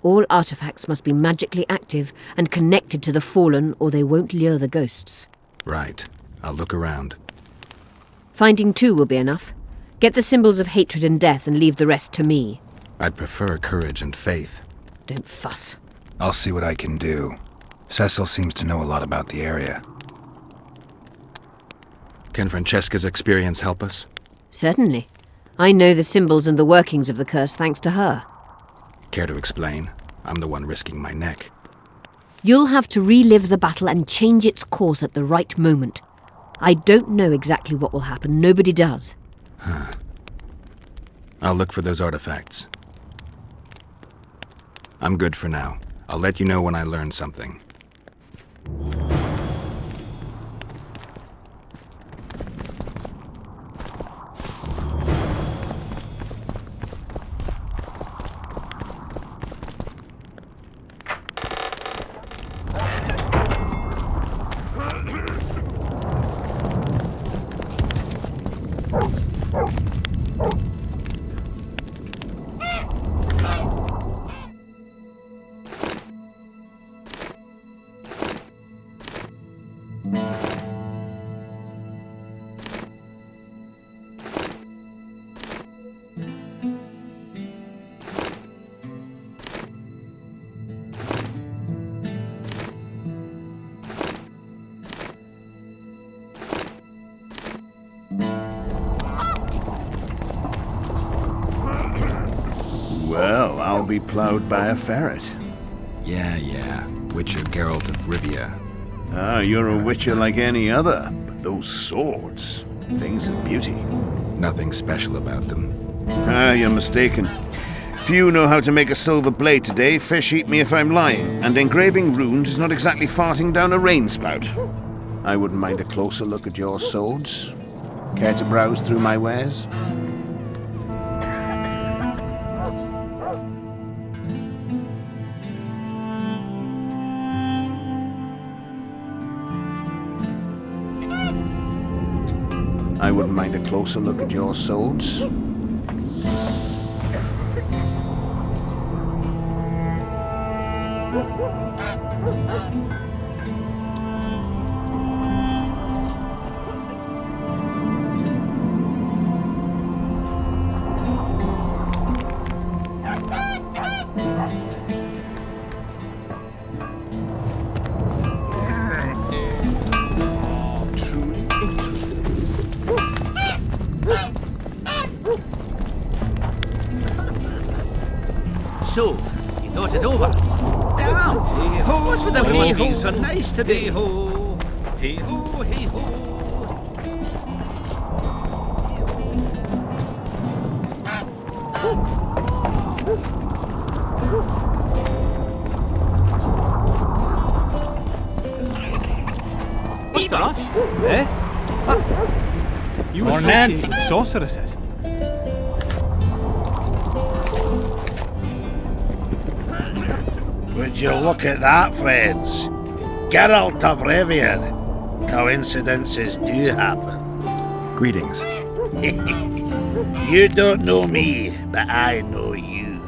All artifacts must be magically active and connected to the fallen, or they won't lure the ghosts. Right. I'll look around. Finding 2 will be enough. Get the symbols of hatred and death and leave the rest to me. I'd prefer courage and faith. Don't fuss. I'll see what I can do. Cecil seems to know a lot about the area. Can Francesca's experience help us? Certainly. I know the symbols and the workings of the curse thanks to her. Care to explain? I'm the one risking my neck. You'll have to relive the battle and change its course at the right moment. I don't know exactly what will happen. Nobody does. Huh. I'll look for those artifacts. I'm good for now. I'll let you know when I learn something. Well, I'll be plowed by a ferret. Yeah. Witcher Geralt of Rivia. Ah, you're a witcher like any other, but those swords, things of beauty. Nothing special about them. Ah, you're mistaken. Few know how to make a silver blade today, fish eat me if I'm lying, and engraving runes is not exactly farting down a rain spout. I wouldn't mind a closer look at your swords. Care to browse through my wares? I wouldn't mind a closer look at your swords. So, you thought it over? Damn! Hey-ho! What's with everyone being so nice today? Hey-ho! Hey-ho! Hey-ho! What's the rush? Eh? You associate with sorceresses? Would you look at that, friends? Geralt of Rivia. Coincidences do happen. Greetings. You don't know me, but I know you.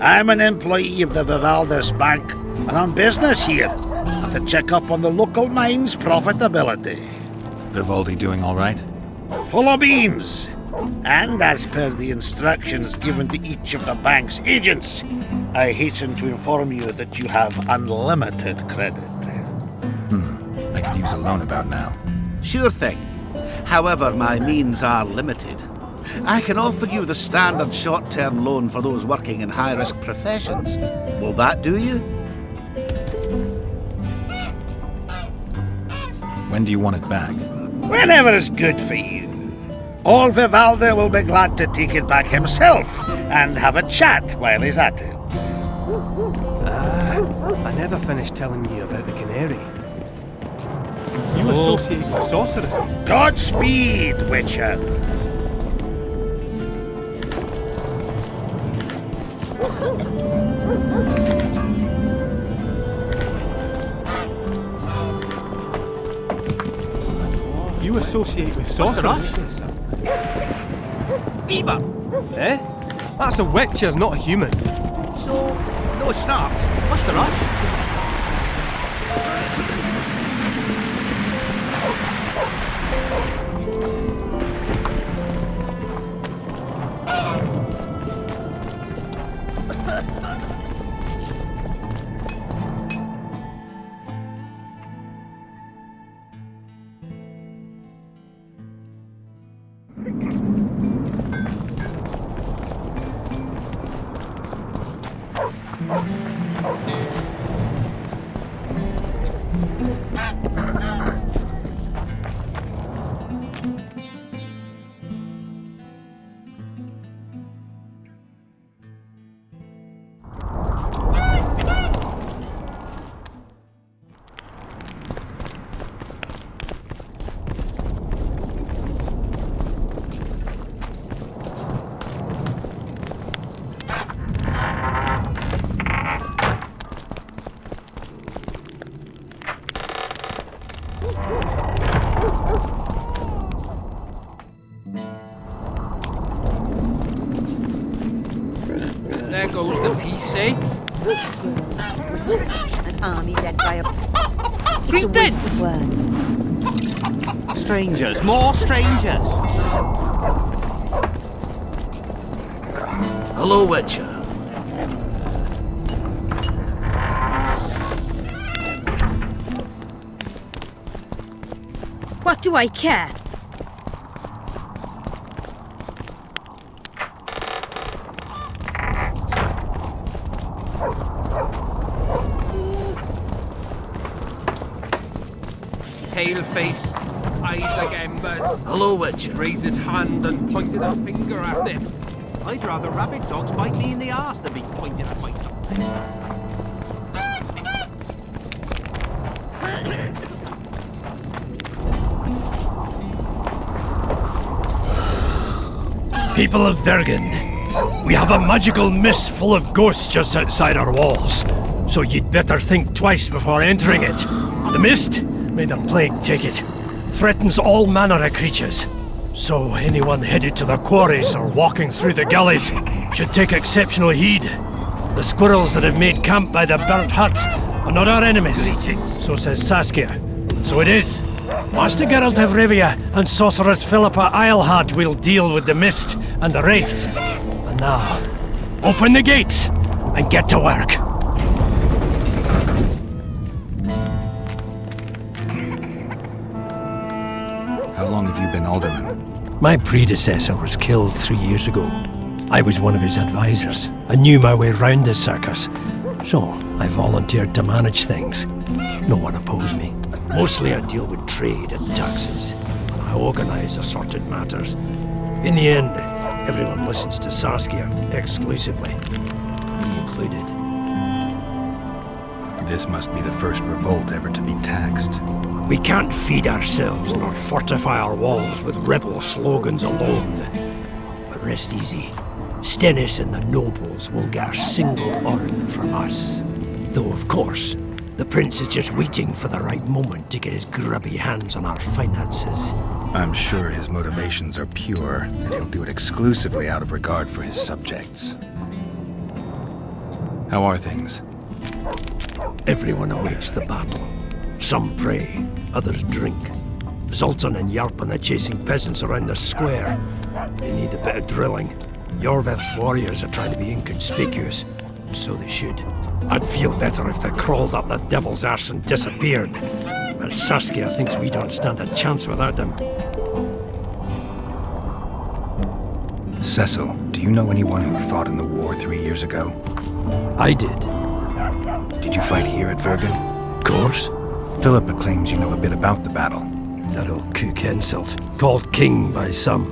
I'm an employee of the Vivaldis Bank, and on business here. And to check up on the local mine's profitability. Vivaldi doing all right? Full of beans. And as per the instructions given to each of the bank's agents, I hasten to inform you that you have unlimited credit. I could use a loan about now. Sure thing. However, my means are limited. I can offer you the standard short-term loan for those working in high-risk professions. Will that do you? When do you want it back? Whenever is good for you. Old Vivaldi will be glad to take it back himself and have a chat while he's at it. I never finished telling you about the canary. You associate with sorceresses? Godspeed, Witcher. You associate with sorceresses? Beaver! Eh? That's a witcher, not a human. So, no snaps. What's the rush? There goes the piece, eh? An army led by a... Read this! Words. Strangers, more strangers. Hello, Witcher. What do I care? Pale face, eyes like embers. Hello, Witcher. Raised his hand and pointed a finger at them. I'd rather rabbit dogs bite me in the arse than be pointed at by something. People of Vergen, we have a magical mist full of ghosts just outside our walls, so you'd better think twice before entering it. The mist made the plague take it. threatens all manner of creatures. So anyone headed to the quarries or walking through the gullies should take exceptional heed. The squirrels that have made camp by the burnt huts are not our enemies. So says Saskia. And so it is. Master Geralt of Rivia and sorceress Philippa Eilhard will deal with the mist and the wraiths. And now, open the gates and get to work. How long have you been alderman? My predecessor was killed 3 years ago. I was one of his advisors. I knew my way round the circus. So, I volunteered to manage things. No one opposed me. Mostly I deal with trade and taxes, and I organize assorted matters. In the end, everyone listens to Saskia exclusively, me included. This must be the first revolt ever to be taxed. We can't feed ourselves nor fortify our walls with rebel slogans alone. But rest easy. Stennis and the nobles won't get a single oren from us. Though, of course, the prince is just waiting for the right moment to get his grubby hands on our finances. I'm sure his motivations are pure, and he'll do it exclusively out of regard for his subjects. How are things? Everyone awaits the battle. Some pray, others drink. Zoltan and Yarpan are chasing peasants around the square. They need a bit of drilling. Yorveth's warriors are trying to be inconspicuous, and so they should. I'd feel better if they crawled up the devil's arse and disappeared. But Saskia thinks we don't stand a chance without them. Cecil, do you know anyone who fought in the war 3 years ago? I did. Did you fight here at Vergen? Of course. Philippa claims you know a bit about the battle. That old kook insult, called king by some,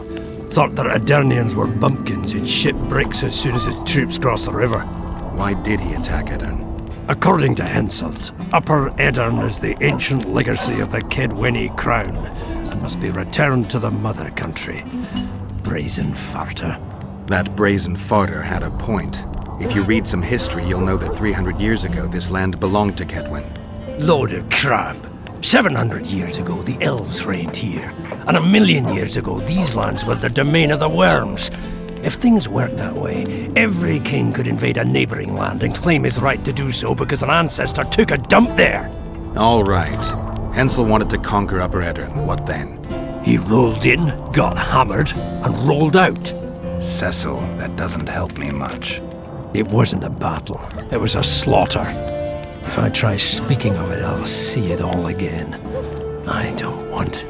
thought that Adernians were bumpkins who'd ship bricks as soon as his troops crossed the river. Why did he attack Edirn? According to Henselt, Upper Edirn is the ancient legacy of the Kedwenny crown and must be returned to the mother country. Brazen farter. That brazen farter had a point. If you read some history, you'll know that 300 years ago this land belonged to Kedwen. Load of crap. 700 years ago, the elves reigned here. And 1,000,000 years ago, these lands were the domain of the worms. If things worked that way, every king could invade a neighboring land and claim his right to do so because an ancestor took a dump there. All right. Hensel wanted to conquer Upper Edirn. What then? He rolled in, got hammered, and rolled out. Cecil, that doesn't help me much. It wasn't a battle. It was a slaughter. If I try speaking of it, I'll see it all again. I don't want...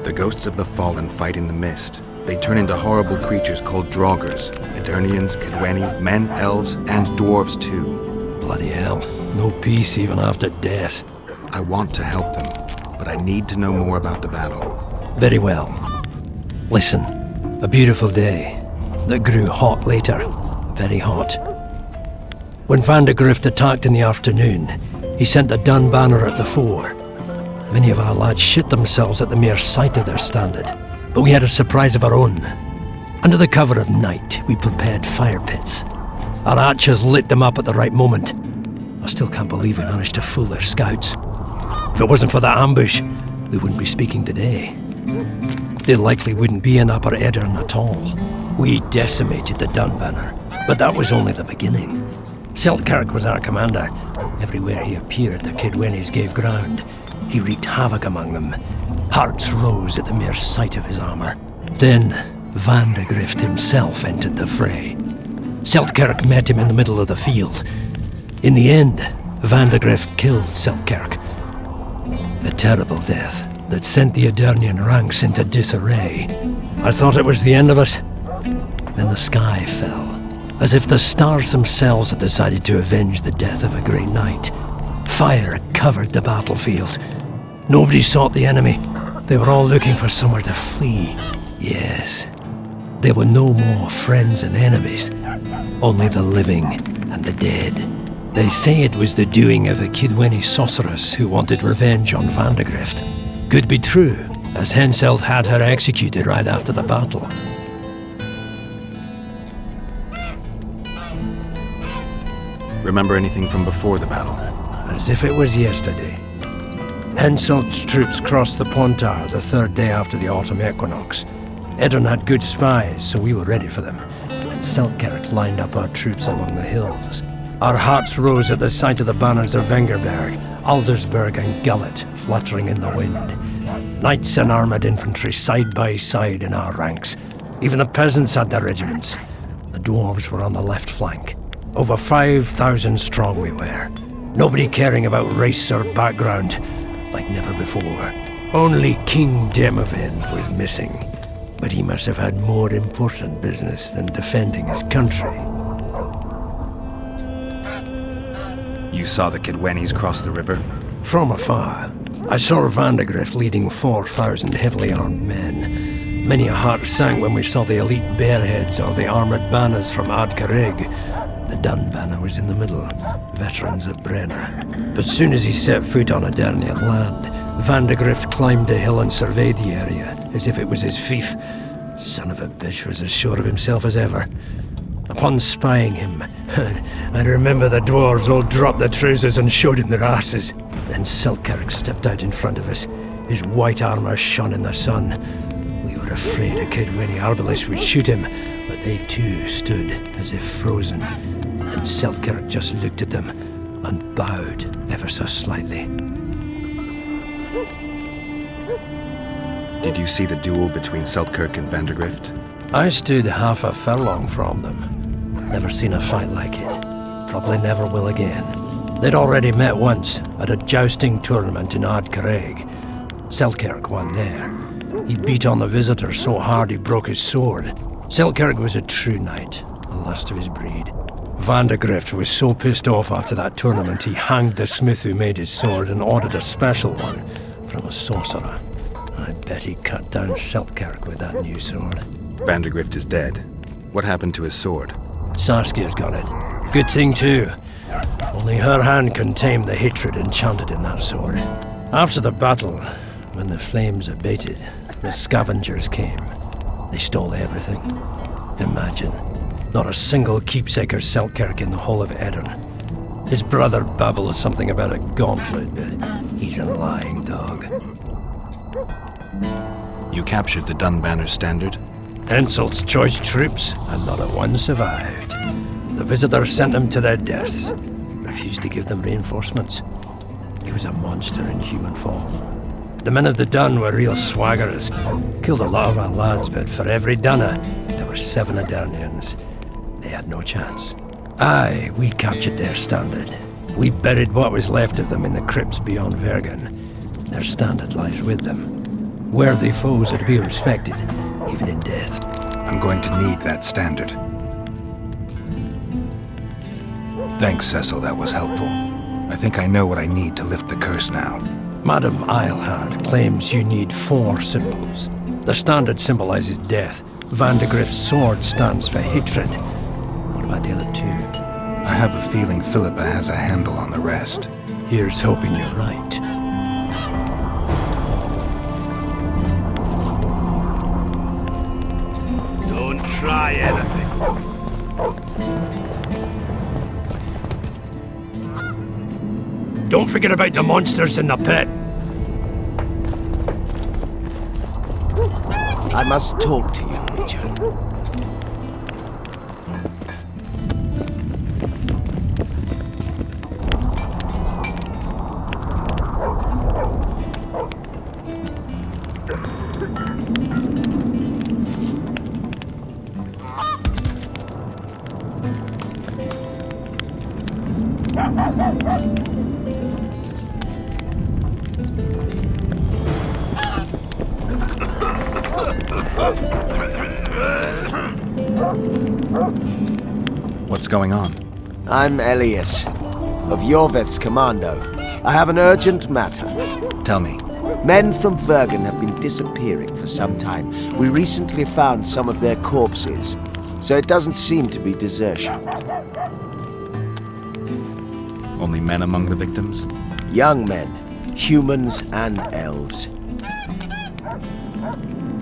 The ghosts of the fallen fight in the mist. They turn into horrible creatures called Draugrs. Edirnians, Kedwenny, men, elves, and dwarves too. Bloody hell. No peace even after death. I want to help them, but I need to know more about the battle. Very well. Listen. A beautiful day that grew hot later. Very hot. When Van de Grift attacked in the afternoon, he sent a dun banner at the fore. Many of our lads shit themselves at the mere sight of their standard, but we had a surprise of our own. Under the cover of night, we prepared fire pits. Our archers lit them up at the right moment. I still can't believe we managed to fool their scouts. If it wasn't for that ambush, we wouldn't be speaking today. They likely wouldn't be in Upper Edirn at all. We decimated the dun banner, but that was only the beginning. Seltkirk was our commander. Everywhere he appeared, the Kedwennies gave ground. He wreaked havoc among them. Hearts rose at the mere sight of his armor. Then, Van de Grift himself entered the fray. Seltkirk met him in the middle of the field. In the end, Van de Grift killed Seltkirk. A terrible death that sent the Adernian ranks into disarray. I thought it was the end of us. Then the sky fell, as if the stars themselves had decided to avenge the death of a great knight. Fire covered the battlefield. Nobody sought the enemy. They were all looking for somewhere to flee. Yes, there were no more friends and enemies, only the living and the dead. They say it was the doing of a Kedwenny sorceress who wanted revenge on Van de Grift. Could be true, as Henselt had her executed right after the battle. Remember anything from before the battle? As if it was yesterday. Henselt's troops crossed the Pontar the third day after the autumn equinox. Edirn had good spies, so we were ready for them. And Selkirk lined up our troops along the hills. Our hearts rose at the sight of the banners of Vengerberg, Aldersberg and Gullet fluttering in the wind. Knights and armoured infantry side by side in our ranks. Even the peasants had their regiments. The dwarves were on the left flank. Over 5,000 strong we were. Nobody caring about race or background, like never before. Only King Demavend was missing, but he must have had more important business than defending his country. You saw the Kidwennies cross the river? From afar, I saw Vandegrift leading 4,000 heavily armed men. Many a heart sank when we saw the elite bearheads or the armoured banners from Ardcarrig. The Dun banner was in the middle, veterans of Brenner. But soon as he set foot on Adernian land, Vandegrift climbed a hill and surveyed the area, as if it was his fief. Son of a bitch was as sure of himself as ever. Upon spying him, I remember the dwarves all dropped their trousers and showed him their asses. Then Selkirk stepped out in front of us. His white armour shone in the sun. We were afraid a Kidwenny arbalist would shoot him, but they too stood as if frozen. And Selkirk just looked at them and bowed ever so slightly. Did you see the duel between Selkirk and Vandegrift? I stood half a furlong from them. Never seen a fight like it. Probably never will again. They'd already met once at a jousting tournament in Ardcarrig. Selkirk won there. He beat on the visitor so hard he broke his sword. Selkirk was a true knight, the last of his breed. Vandegrift was so pissed off after that tournament he hanged the smith who made his sword and ordered a special one from a sorcerer. I bet he cut down Selkirk with that new sword. Vandegrift is dead. What happened to his sword? Saskia's got it. Good thing too. Only her hand can tame the hatred enchanted in that sword. After the battle, when the flames abated, the scavengers came. They stole everything. Imagine, not a single keepsake of Selkirk in the whole of Edirn. His brother babbles something about a gauntlet, but he's a lying dog. You captured the Dunbanner standard? Henselt's choice troops, and not a one survived. The visitor sent them to their deaths. Refused to give them reinforcements. He was a monster in human form. The men of the Dun were real swaggerers. Killed a lot of our lads, but for every Dunner, there were 7 Adernians. They had no chance. Aye, we captured their standard. We buried what was left of them in the crypts beyond Vergen. Their standard lies with them. Worthy foes are to be respected, even in death. I'm going to need that standard. Thanks, Cecil, that was helpful. I think I know what I need to lift the curse now. Madame Eilhard claims you need 4 symbols. The standard symbolizes death. Vandegrift's sword stands for hatred. What about the other 2? I have a feeling Philippa has a handle on the rest. Here's hoping you're right. Don't try anything. Don't forget about the monsters in the pit. I must talk to you, Witcher. What's going on? I'm Elias, of Yorveth's commando. I have an urgent matter. Tell me. Men from Vergen have been disappearing for some time. We recently found some of their corpses, so it doesn't seem to be desertion. Only men among the victims? Young men, humans and elves.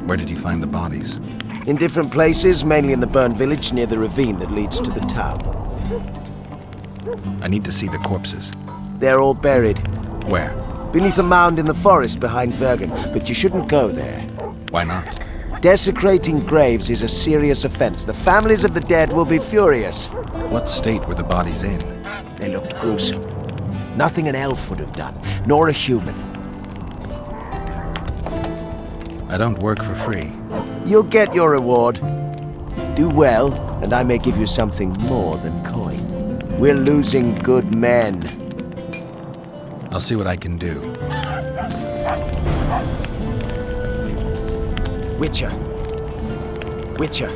Where did you find the bodies? In different places, mainly in the burned village near the ravine that leads to the town. I need to see the corpses. They're all buried. Where? beneath a mound in the forest behind Vergen, but you shouldn't go there. Why not? Desecrating graves is a serious offense. The families of the dead will be furious. What state were the bodies in? They looked gruesome. Nothing an elf would have done, nor a human. I don't work for free. You'll get your reward. Do well, and I may give you something more than coin. We're losing good men. I'll see what I can do. Witcher. Witcher.